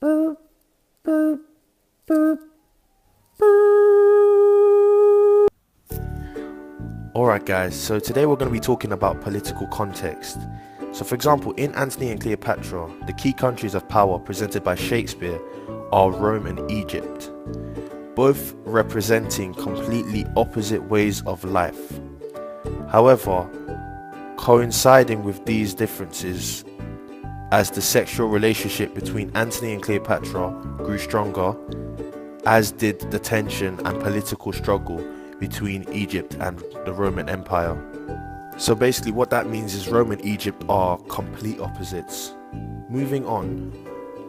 Boop, boop, boop, boop. Alright guys, so today we're going to be talking about political context. So for example, in Antony and Cleopatra, the key countries of power presented by Shakespeare are Rome and Egypt, both representing completely opposite ways of life. However, coinciding with these differences, as the sexual relationship between Antony and Cleopatra grew stronger, as did the tension and political struggle between Egypt and the Roman Empire. So basically what that means is Rome and Egypt are complete opposites. Moving on,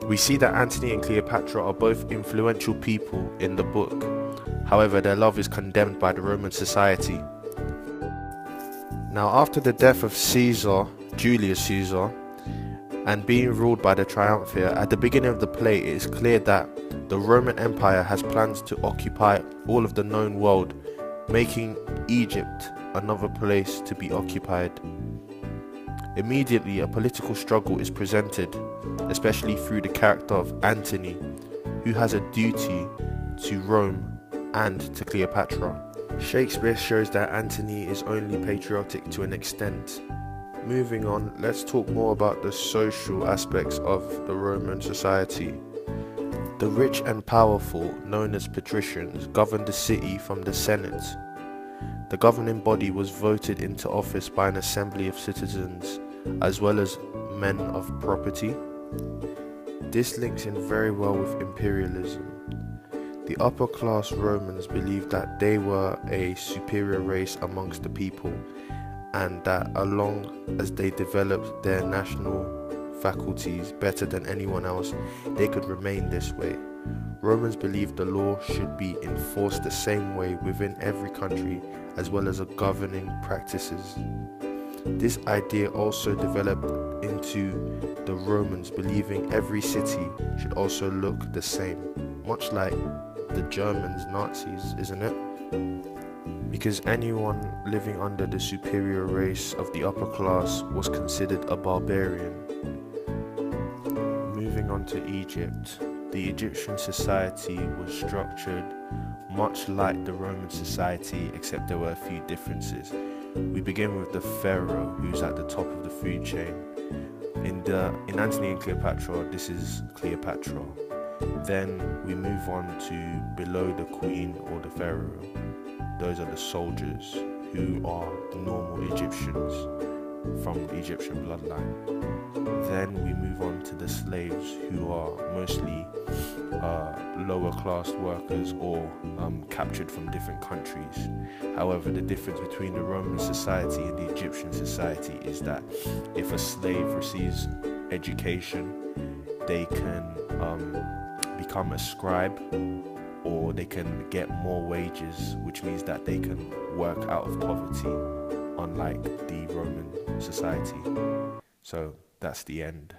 we see that Antony and Cleopatra are both influential people in the book. However, their love is condemned by the Roman society. Now, after the death of Julius Caesar, and being ruled by the triumvirate, at the beginning of the play it is clear that the Roman Empire has plans to occupy all of the known world, making Egypt another place to be occupied. Immediately, a political struggle is presented, especially through the character of Antony, who has a duty to Rome and to Cleopatra. Shakespeare shows that Antony is only patriotic to an extent. Moving on, let's talk more about the social aspects of the Roman society. The rich and powerful, known as patricians, governed the city from the Senate. The governing body was voted into office by an assembly of citizens, as well as men of property. This links in very well with imperialism. The upper class Romans believed that they were a superior race amongst the people, and that along as they developed their national faculties better than anyone else, they could remain this way. Romans believed the law should be enforced the same way within every country, as well as governing practices. This idea also developed into the Romans believing every city should also look the same, much like the Germans, Nazis, isn't it? Because anyone living under the superior race of the upper class was considered a barbarian. Moving on to Egypt, the Egyptian society was structured much like the Roman society, except there were a few differences. We begin with the pharaoh, who's at the top of the food chain. In Antony and Cleopatra, this is Cleopatra. Then we move on to below the queen or the pharaoh. Those are the soldiers, who are the normal Egyptians from the Egyptian bloodline. Then we move on to the slaves, who are mostly lower class workers or captured from different countries. However, the difference between the Roman society and the Egyptian society is that if a slave receives education, they can become a scribe, or they can get more wages, which means that they can work out of poverty, unlike the Roman society. So that's the end.